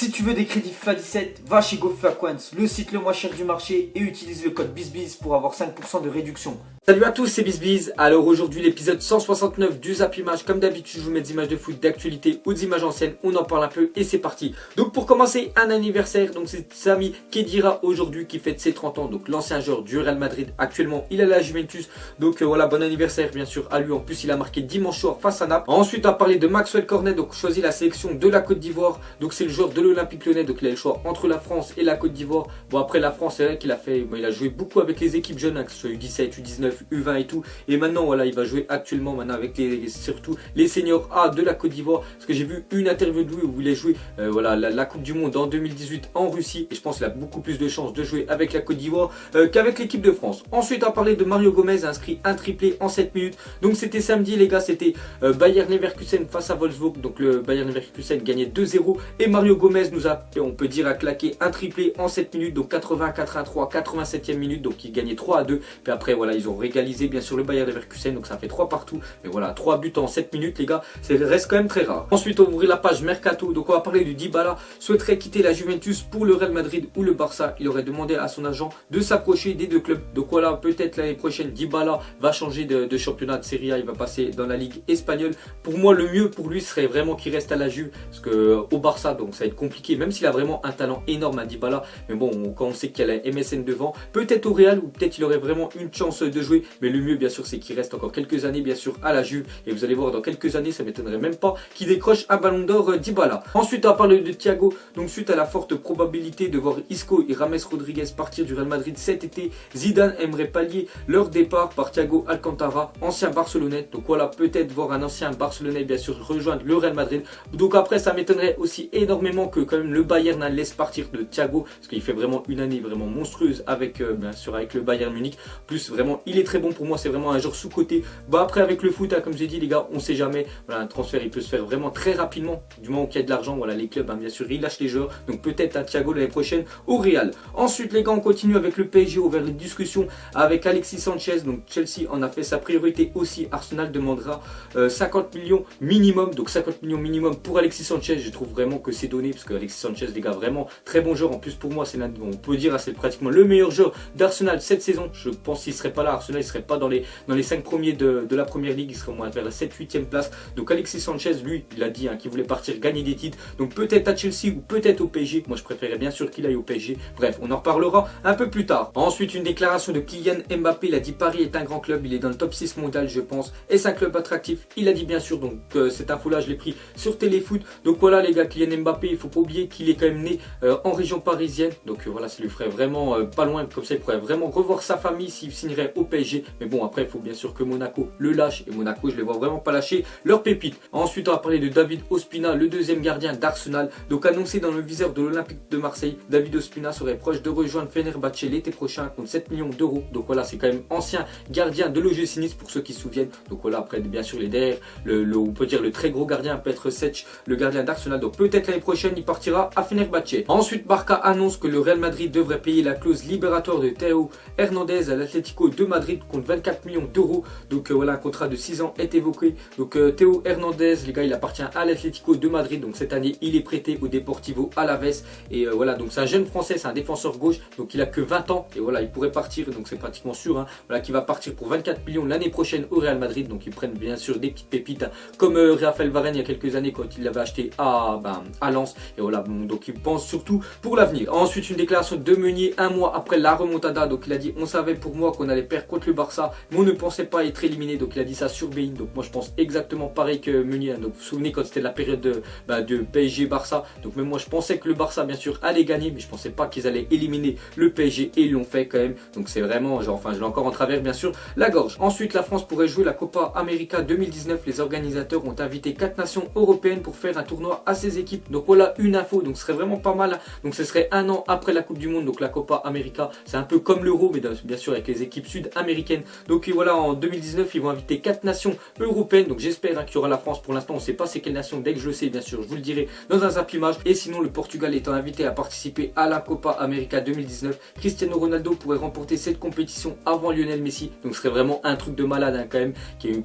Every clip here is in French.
Si tu veux des crédits FIFA 17, va chez GoFaQuance, le site le moins cher du marché et utilise le code BizBiz pour avoir 5% de réduction. Salut à tous, c'est BizBiz. Alors aujourd'hui l'épisode 169 du Zap Image. Comme d'habitude je vous mets des images de foot, d'actualité ou des images anciennes. On en parle un peu et c'est parti. Donc pour commencer, un anniversaire. Donc c'est Sami Khedira aujourd'hui qui fête ses 30 ans. Donc l'ancien joueur du Real Madrid. Actuellement il est à la Juventus. Donc voilà, bon anniversaire bien sûr à lui. En plus il a marqué dimanche soir face à Naples. Ensuite on va parler de Maxwell Cornet. Donc choisi la sélection de la Côte d'Ivoire. Donc c'est le joueur de l'Olympique Lyonnais. Donc il a le choix entre la France et la Côte d'Ivoire. Bon après la France c'est vrai qu'il a fait, il a joué beaucoup avec les équipes jeunes, hein, que ce soit U17, U19, U20 et tout. Et maintenant voilà, il va jouer actuellement maintenant avec surtout les seniors A de la Côte d'Ivoire. Parce que j'ai vu une interview de lui où il a joué voilà, la Coupe du Monde en 2018 en Russie. Et je pense qu'il a beaucoup plus de chances de jouer avec la Côte d'Ivoire qu'avec l'équipe de France. Ensuite on va parler de Mario Gomez, inscrit un triplé en 7 minutes. Donc c'était samedi les gars, c'était Bayer Leverkusen face à Wolfsburg. Donc le Bayer Leverkusen gagnait 2-0. Et Mario Gomez nous a, on peut dire, a claqué un triplé en 7 minutes. Donc 80-83, 87e minute. Donc il gagnait 3-2. Puis après voilà, ils ont régalisé bien sûr le Bayer Leverkusen. Donc ça fait 3 partout. Mais voilà, 3 buts en 7 minutes les gars, ça reste quand même très rare. Ensuite on va ouvrir la page Mercato. Donc on va parler du Dybala. Souhaiterait quitter la Juventus pour le Real Madrid ou le Barça. Il aurait demandé à son agent de s'approcher des deux clubs. Donc voilà, peut-être l'année prochaine Dybala va changer de championnat de Serie A. Il va passer dans la Ligue espagnole. Pour moi le mieux pour lui serait vraiment qu'il reste à la Juve. Parce que au Barça donc ça va être compliqué. Même s'il a vraiment un talent énorme à Dybala. Mais bon, quand on sait qu'il y a la MSN devant, peut-être au Real ou peut-être il aurait vraiment une chance de jouer. Mais le mieux bien sûr c'est qu'il reste encore quelques années bien sûr à la Juve. Et vous allez voir dans quelques années, ça m'étonnerait même pas qu'il décroche un ballon d'or Dybala. Ensuite on va parler de Thiago. Donc suite à la forte probabilité de voir Isco et James Rodriguez partir du Real Madrid cet été, Zidane aimerait pallier leur départ par Thiago Alcantara, ancien Barcelonais. Donc voilà, peut-être voir un ancien Barcelonais bien sûr rejoindre le Real Madrid. Donc après ça m'étonnerait aussi énormément que quand même le Bayern laisse partir de Thiago, parce qu'il fait vraiment une année vraiment monstrueuse avec bien sûr avec le Bayern Munich. Plus vraiment il est très bon pour moi, c'est vraiment un joueur sous-coté. Bah après avec le foot, hein, comme j'ai dit les gars, on sait jamais. Voilà, un transfert il peut se faire vraiment très rapidement du moment qu'il y a de l'argent. Voilà, les clubs hein, bien sûr ils lâchent les joueurs. Donc peut-être un Thiago l'année prochaine au Real. Ensuite les gars, on continue avec le PSG, ouvert les discussions avec Alexis Sanchez. Donc Chelsea en a fait sa priorité aussi. Arsenal demandera 50 millions minimum. Donc 50 millions minimum pour Alexis Sanchez. Je trouve vraiment que c'est donné, parce que Alexis Sanchez les gars, vraiment très bon joueur. En plus pour moi c'est on peut dire c'est pratiquement le meilleur joueur d'Arsenal cette saison. Je pense qu'il serait pas là, Arsenal il serait pas dans les 5 premiers de la première ligue, il serait au moins vers la 7-8e place. Donc Alexis Sanchez lui il a dit hein, qu'il voulait partir gagner des titres. Donc peut-être à Chelsea ou peut-être au PSG. Moi je préférerais bien sûr qu'il aille au PSG. Bref, on en reparlera un peu plus tard. Ensuite une déclaration de Kylian Mbappé. Il a dit Paris est un grand club, il est dans le top 6 mondial je pense. Et c'est un club attractif. Il a dit bien sûr, donc cette info là je l'ai pris sur Téléfoot. Donc voilà les gars, Kylian Mbappé, il faut pas oublier qu'il est quand même né en région parisienne. Donc voilà, ça lui ferait vraiment pas loin, comme ça il pourrait vraiment revoir sa famille s'il signerait au PSG. Mais bon après il faut bien sûr que Monaco le lâche. Et Monaco je les vois vraiment pas lâcher leur pépite. Ensuite on va parler de David Ospina, le deuxième gardien d'Arsenal. Donc annoncé dans le viseur de l'Olympique de Marseille, David Ospina serait proche de rejoindre Fenerbahçe l'été prochain contre 7 millions d'euros. Donc voilà, c'est quand même ancien gardien de l'OGC Nice pour ceux qui se souviennent. Donc voilà, après bien sûr les derrière, on peut dire le très gros gardien Petr Cech, le gardien d'Arsenal. Donc peut-être l'année prochaine il partira à Fenerbahçe. Ensuite Barca annonce que le Real Madrid devrait payer la clause libératoire de Théo Hernandez à l'Atlético de Madrid contre 24 millions d'euros. Donc voilà, un contrat de 6 ans est évoqué. Donc Théo Hernandez les gars, il appartient à l'Atlético de Madrid. Donc cette année il est prêté au Deportivo Alavés. Et voilà, donc c'est un jeune français, c'est un défenseur gauche. Donc il a que 20 ans et voilà, il pourrait partir. Donc c'est pratiquement sûr hein, voilà, qu'il va partir pour 24 millions l'année prochaine au Real Madrid. Donc ils prennent bien sûr des petites pépites hein, comme Raphaël Varane il y a quelques années quand il l'avait acheté à Lens. Et voilà, bon, donc il pense surtout pour l'avenir. Ensuite une déclaration de Meunier un mois après la remontada. Donc il a dit on savait pour moi qu'on allait perdre contre le Barça, mais on ne pensait pas être éliminé. Donc il a dit ça sur Bein. Donc moi je pense exactement pareil que Meunier. Hein. Donc vous vous souvenez quand c'était la période de PSG Barça. Donc même moi je pensais que le Barça bien sûr allait gagner, mais je pensais pas qu'ils allaient éliminer le PSG et ils l'ont fait quand même. Donc c'est vraiment genre, enfin je l'ai encore en travers bien sûr la gorge. Ensuite la France pourrait jouer la Copa América 2019. Les organisateurs ont invité 4 nations européennes pour faire un tournoi à ces équipes. Donc voilà une info, donc ce serait vraiment pas mal. Donc ce serait un an après la Coupe du Monde. Donc la Copa América c'est un peu comme l'Euro, mais bien sûr avec les équipes sud-américaines. Donc voilà, en 2019 ils vont inviter 4 nations européennes. Donc j'espère hein, qu'il y aura la France. Pour l'instant on ne sait pas c'est quelle nation. Dès que je le sais bien sûr je vous le dirai dans un Zap Image. Et sinon le Portugal étant invité à participer à la Copa América 2019, Cristiano Ronaldo pourrait remporter cette compétition avant Lionel Messi. Donc ce serait vraiment un truc de malade hein, quand même.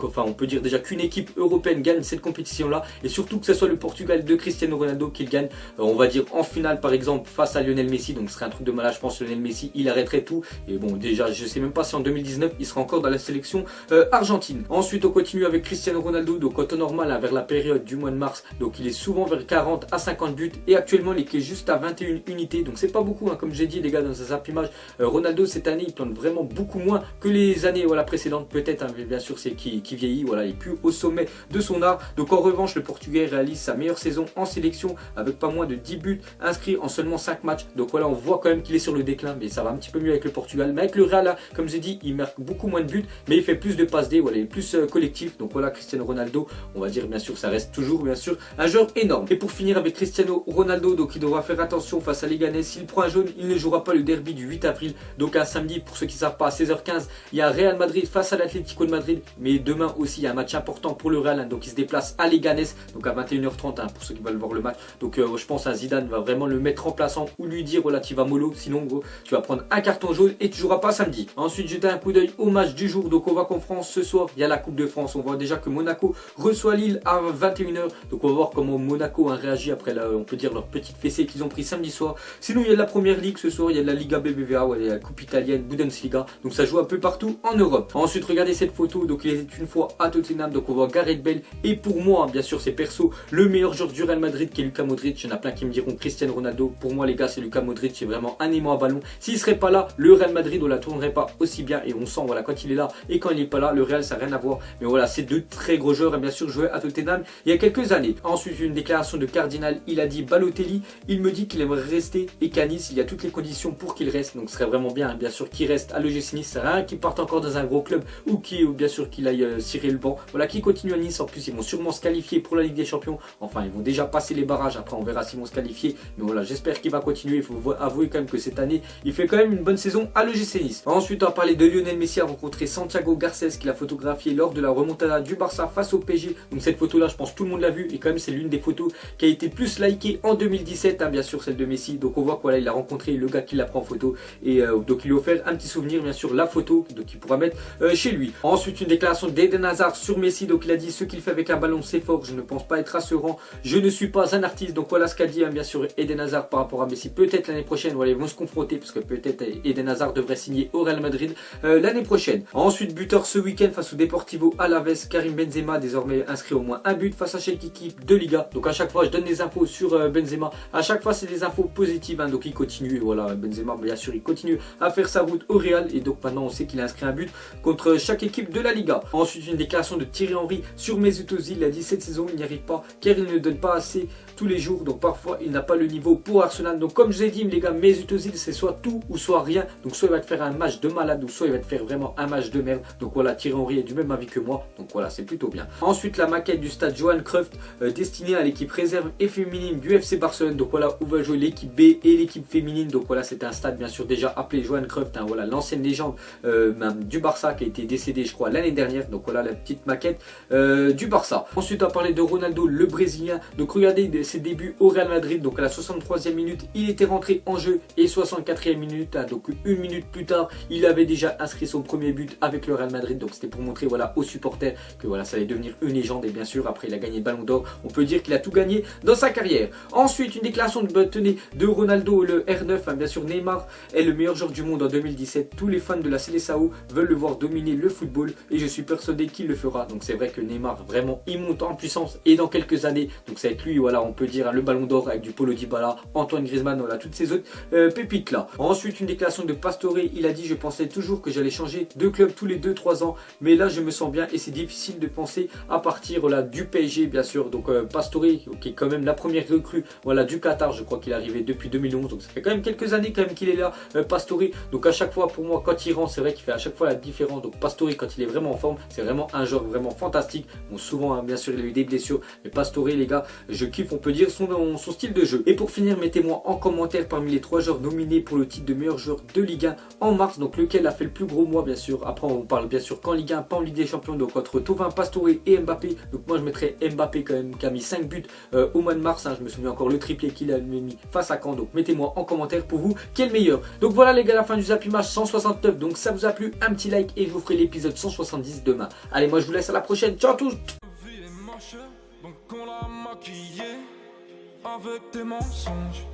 Enfin on peut dire déjà qu'une équipe européenne gagne cette compétition là. Et surtout que ce soit le Portugal de Cristiano Ronaldo qui le gagne. on va dire en finale par exemple face à Lionel Messi, donc ce serait un truc de malade. Je pense que Lionel Messi il arrêterait tout, et bon déjà je sais même pas si en 2019 il sera encore dans la sélection argentine. Ensuite on continue avec Cristiano Ronaldo, donc en temps normal vers la période du mois de mars, donc il est souvent vers 40 à 50 buts, et actuellement il est juste à 21 unités, donc c'est pas beaucoup hein, comme j'ai dit les gars dans ces image. Ronaldo cette année il plante vraiment beaucoup moins que les années précédentes, peut-être hein, mais bien sûr c'est qui vieillit, voilà, il est plus au sommet de son art. Donc en revanche le Portugais réalise sa meilleure saison en sélection avec pas moins de 10 buts inscrits en seulement 5 matchs, donc voilà, on voit quand même qu'il est sur le déclin, mais ça va un petit peu mieux avec le Portugal. Mais avec le Real là, comme j'ai dit, il marque beaucoup moins de buts, mais il fait plus de passes D, voilà, il est plus collectif. Donc voilà, Cristiano Ronaldo, on va dire bien sûr ça reste toujours bien sûr un joueur énorme. Et pour finir avec Cristiano Ronaldo, donc il devra faire attention face à Leganés, s'il prend un jaune il ne jouera pas le derby du 8 avril, donc un samedi. Pour ceux qui ne savent pas, à 16h15 il y a Real Madrid face à l'Atlético de Madrid, mais demain aussi il y a un match important pour le Real hein, donc il se déplace à Leganés, donc à 21h30 hein, pour ceux qui veulent voir le match. Donc je pense à Zidane va vraiment le mettre en plaçant ou lui dire voilà tu vas mollo, sinon gros tu vas prendre un carton jaune et tu joueras pas samedi. Ensuite jeter un coup d'œil au match du jour, donc on voit qu'en France ce soir il y a la Coupe de France, on voit déjà que Monaco reçoit Lille à 21h, donc on va voir comment Monaco a réagi après on peut dire leur petite fessée qu'ils ont pris samedi soir. Sinon il y a de la première ligue ce soir, il y a de la Liga BBVA, il y a la Coupe italienne, Bundesliga, donc ça joue un peu partout en Europe. Ensuite regardez cette photo, donc il était une fois à Tottenham, donc on voit Gareth Bale, et pour moi bien sûr c'est perso le meilleur joueur du Real Madrid qui est Luka Modric. Il y en a plein qui me diront Cristiano Ronaldo, pour moi les gars c'est Luka Modric, c'est vraiment un aimant à ballon. S'il serait pas là, le Real Madrid on la tournerait pas aussi bien, et on sent voilà quand il est là et quand il n'est pas là, le Real ça n'a rien à voir. Mais voilà, c'est deux très gros joueurs et bien sûr jouaient à Tottenham il y a quelques années. Ensuite une déclaration de Cardinal, il a dit Balotelli, il me dit qu'il aimerait rester et qu'à Nice il y a toutes les conditions pour qu'il reste, donc ce serait vraiment bien hein, bien sûr qu'il reste à l'OGC Nice, c'est rien qu'il parte encore dans un gros club ou bien sûr qu'il aille cirer le banc, voilà, qu'il continue à Nice. En plus ils vont sûrement se qualifier pour la Ligue des Champions, enfin ils vont déjà passer les barrages, après on verra s'ils vont se qualifier, mais voilà j'espère qu'il va continuer. Il faut avouer quand même que cette année il fait quand même une bonne saison à l'OGC Nice. Ensuite on va parler de Lionel Messi a rencontré Santiago Garcés qu'il a photographié lors de la remontada du Barça face au PSG, donc cette photo là je pense tout le monde l'a vue, et quand même c'est l'une des photos qui a été plus likée en 2017 hein, bien sûr celle de Messi. Donc on voit quoi là, il a rencontré le gars qui l'a pris en photo, et donc il lui a offert un petit souvenir bien sûr, la photo donc il pourra mettre chez lui. Ensuite une déclaration d'Eden Hazard sur Messi, donc il a dit ce qu'il fait avec un ballon c'est fort, je ne pense pas être rassurant, je ne suis pas un artiste. Donc voilà ce qu'a dit hein, bien sûr Eden Hazard par rapport à Messi. Peut-être l'année prochaine voilà ils vont se confronter, parce que peut-être Eden Hazard devrait signer au Real Madrid l'année prochaine. Ensuite buteur ce week-end face au Deportivo Alaves, Karim Benzema, désormais inscrit au moins un but face à chaque équipe de Liga. Donc à chaque fois je donne des infos sur Benzema, à chaque fois c'est des infos positives hein, donc il continue, et voilà Benzema bien sûr il continue à faire sa route au Real, et donc maintenant on sait qu'il a inscrit un but contre chaque équipe de la Liga. Ensuite une déclaration de Thierry Henry sur Mesut Özil, il a dit cette saison il n'y arrive pas car il ne donne pas assez tous les jours, donc parfois il n'a pas le niveau pour Arsenal. Donc comme je l'ai dit les gars, Mesut Özil c'est soit tout ou soit rien, donc soit il va te faire un match de malade ou soit il va te faire vraiment un match de merde. Donc voilà, Thierry Henry est du même avis que moi, donc voilà c'est plutôt bien. Ensuite la maquette du stade Johan Cruyff destinée à l'équipe réserve et féminine du FC Barcelone, donc voilà où va jouer l'équipe B et l'équipe féminine. Donc voilà c'est un stade bien sûr déjà appelé Johan Cruyff hein, voilà l'ancienne légende même du Barça qui a été décédé je crois l'année dernière. Donc voilà la petite maquette du Barça. Ensuite on va parler de Ronaldo le Brésilien, donc regardez ses débuts au Real Madrid, donc à la 63e minute il était rentré en jeu, et 64e minute hein, donc une minute plus tard il avait déjà inscrit son premier but avec le Real Madrid. Donc c'était pour montrer voilà aux supporters que voilà ça allait devenir une légende, et bien sûr après il a gagné le Ballon d'Or, on peut dire qu'il a tout gagné dans sa carrière. Ensuite une déclaration de Ronaldo le R9 hein, bien sûr Neymar est le meilleur joueur du monde en 2017, tous les fans de la Seleção veulent le voir dominer le football et je suis persuadé qu'il le fera. Donc c'est vrai que Neymar vraiment il monte en puissance, et dans quelques années donc ça va être lui voilà on peut dire hein, le Ballon d'Or avec du Paulo Dybala, Antoine Griezmann, voilà toutes ces autres pépites là. Ensuite une déclaration de Pastore, il a dit je pensais toujours que j'allais changer de club tous les 2-3 ans, mais là je me sens bien et c'est difficile de penser à partir voilà, du PSG bien sûr. Donc Pastore qui est quand même la première recrue voilà, du Qatar, je crois qu'il est arrivé depuis 2011, donc ça fait quand même quelques années quand même qu'il est là Pastore. Donc à chaque fois pour moi quand il rentre c'est vrai qu'il fait à chaque fois la différence. Donc Pastore quand il est vraiment en forme c'est vraiment un joueur vraiment fantastique. Bon souvent hein, bien sûr il a eu des blessures, mais Pastore les gars je kiffe on peut dire son style de jeu. Et pour finir mettez-moi en commentaire parmi les 3 joueurs nominés pour le titre de meilleur joueur de Ligue 1 en mars, donc lequel a fait le plus gros mois bien sûr. Après on parle bien sûr qu'en Ligue 1 pas en Ligue des Champions, donc entre Thauvin, Pastore et Mbappé. Donc moi je mettrais Mbappé quand même qui a mis 5 buts au mois de mars hein. Je me souviens encore le triplé qu'il a mis face à Caen. Donc mettez-moi en commentaire pour vous qui est le meilleur. Donc voilà les gars la fin du Zappimage 169, donc ça vous a plu un petit like et je vous ferai l'épisode 170 demain. Allez moi je vous laisse à la prochaine, ciao à tous. avec tes mensonges.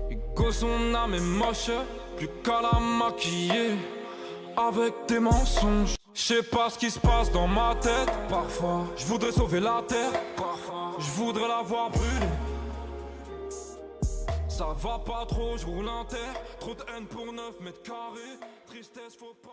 Ego, son âme est moche, plus qu'à la maquiller. Avec tes mensonges, je sais pas ce qui se passe dans ma tête. Parfois, je voudrais sauver la terre. Parfois, je voudrais la voir brûler. Ça va pas trop, je roule un terre. Trop de haine pour 9 mètres carrés. Tristesse, faut pas.